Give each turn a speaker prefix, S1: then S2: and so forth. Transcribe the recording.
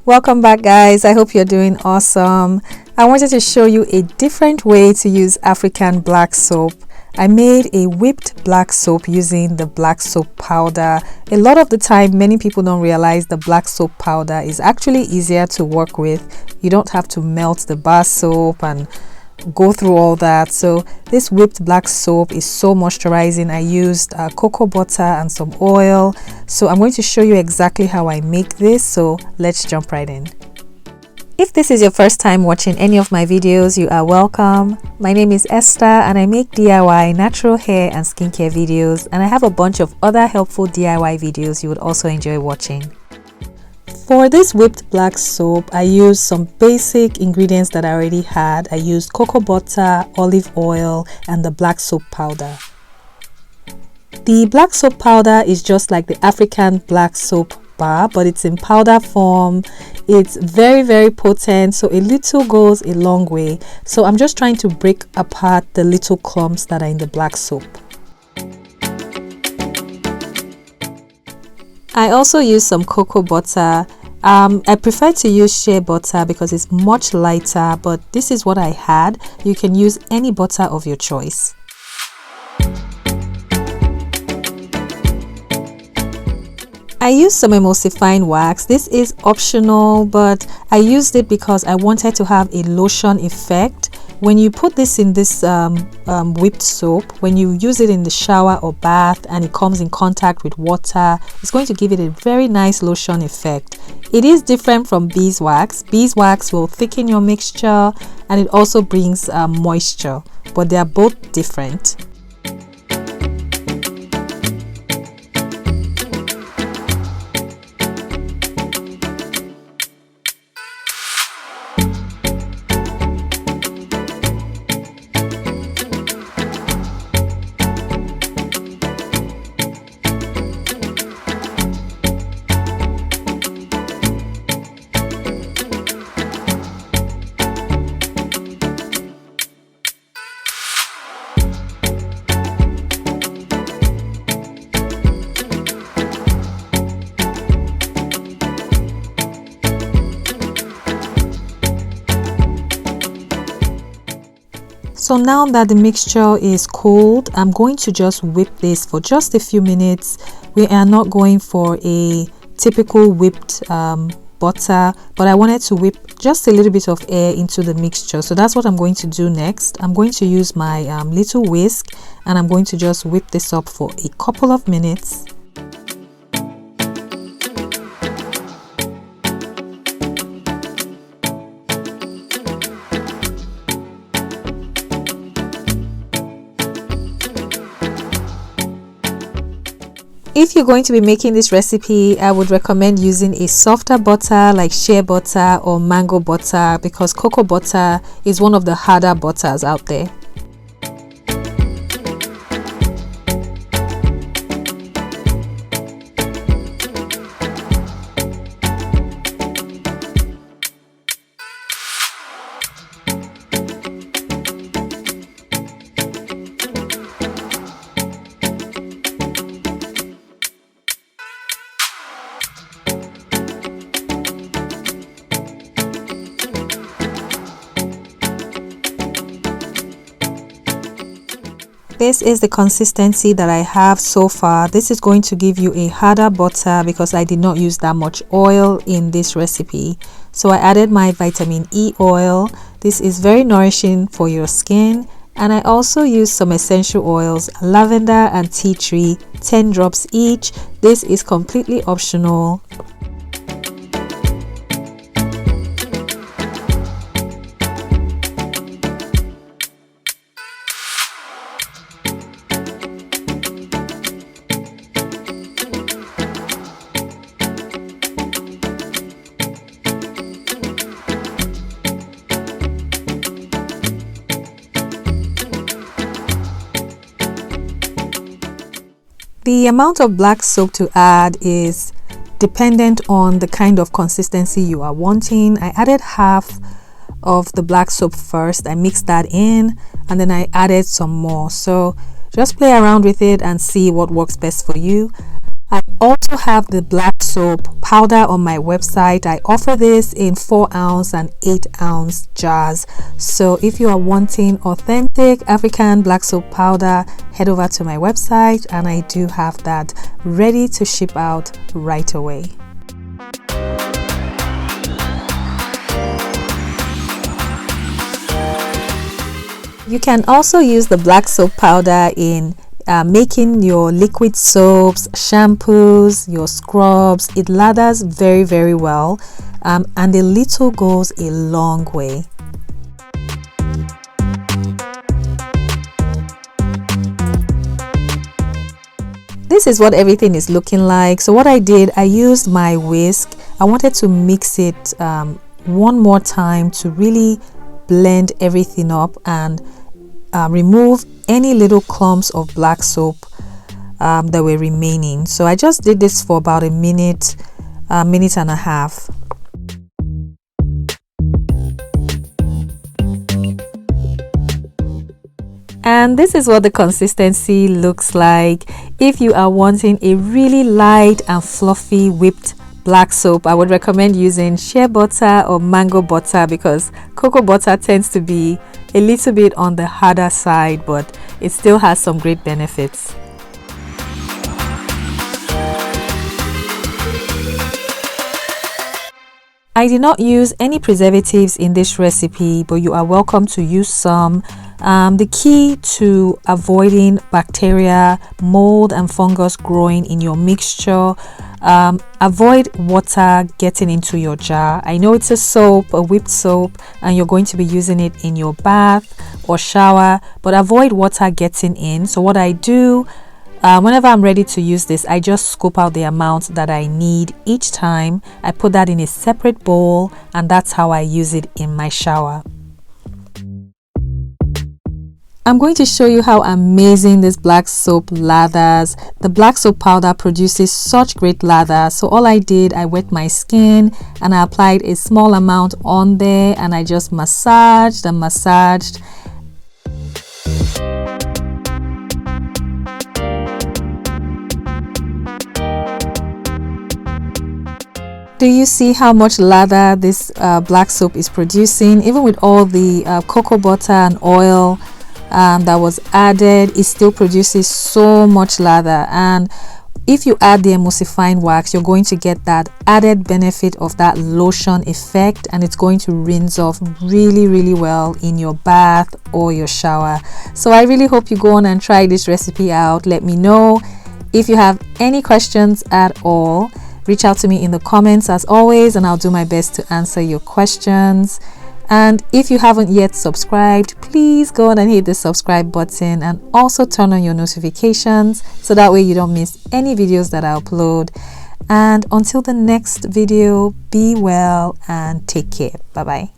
S1: Welcome back, guys. I hope you're doing awesome. I wanted to show you a different way to use African black soap. I made a whipped black soap using the black soap powder. A lot of the time, many people don't realize the black soap powder is actually easier to work with. You don't have to melt the bar soap and go through all that. So this whipped black soap is so moisturizing. I used cocoa butter and some oil. So I'm going to show you exactly how I make this. So let's jump right in. If this is your first time watching any of my videos, you are welcome. My name is Esther and I make DIY natural hair and skincare videos, and I have a bunch of other helpful DIY videos you would also enjoy watching. For this whipped black soap, I used some basic ingredients that I already had. I used cocoa butter, olive oil, and the black soap powder. The black soap powder is just like the African black soap bar, but it's in powder form. It's very potent, so a little goes a long way. So I'm just trying to break apart the little clumps that are in the black soap. I also use some cocoa butter. I prefer to use shea butter because it's much lighter, but this is what I had. You can use any butter of your choice. I used some emulsifying wax. This is optional, but I used it because I wanted to have a lotion effect. When you put this in this whipped soap, when you use it in the shower or bath and it comes in contact with water, it's going to give it a very nice lotion effect. It is different from beeswax. Beeswax will thicken your mixture and it also brings moisture, but they are both different. So now that the mixture is cooled, I'm going to just whip this for just a few minutes. We are not going for a typical whipped butter, but I wanted to whip just a little bit of air into the mixture. So that's what I'm going to do next. I'm going to use my little whisk and I'm going to just whip this up for a couple of minutes. If you're going to be making this recipe, I would recommend using a softer butter like shea butter or mango butter because cocoa butter is one of the harder butters out there. This is the consistency that I have so far. This is going to give you a harder butter because I did not use that much oil in this recipe. So I added my vitamin E oil. This is very nourishing for your skin. And I also used some essential oils, lavender and tea tree, 10 drops each. This is completely optional. The amount of black soap to add is dependent on the kind of consistency you are wanting. I added half of the black soap first. I mixed that in and then I added some more. So just play around with it and see what works best for you. I also have the black soap powder on my website. I offer this in 4-ounce and 8-ounce jars. So if you are wanting authentic African black soap powder, head over to my website and I do have that ready to ship out right away. You can also use the black soap powder in making your liquid soaps, shampoos, your scrubs. It lathers very, very well, and a little goes a long way. This is what everything is looking like. So what I did, I used my whisk. I wanted to mix it one more time to really blend everything up and remove any little clumps of black soap that were remaining. So I just did this for about a minute and a half. And this is what the consistency looks like. If you are wanting a really light and fluffy whipped black soap, I would recommend using shea butter or mango butter, because cocoa butter tends to be a little bit on the harder side, but it still has some great benefits. I did not use any preservatives in this recipe, but you are welcome to use some. The key to avoiding bacteria, mold and fungus growing in your mixture, avoid water getting into your jar. I know it's a soap, a whipped soap, and you're going to be using it in your bath or shower, but avoid water getting in. So what I do, whenever I'm ready to use this, I just scoop out the amount that I need each time. I put that in a separate bowl, and that's how I use it in my shower. I'm going to show you how amazing this black soap lathers. The black soap powder produces such great lather. So all I did, I wet my skin and I applied a small amount on there, and I just massaged and massaged. Do you see how much lather this black soap is producing? Even with all the cocoa butter and oil that was added, it still produces so much lather. And if you add the emulsifying wax, you're going to get that added benefit of that lotion effect, and it's going to rinse off really, really well in your bath or your shower. So I really hope you go on and try this recipe out. Let me know if you have any questions at all. Reach out to me in the comments as always, and I'll do my best to answer your questions. And if you haven't yet subscribed, please go on and hit the subscribe button, and also turn on your notifications so that way you don't miss any videos that I upload. And until the next video, be well and take care. Bye bye.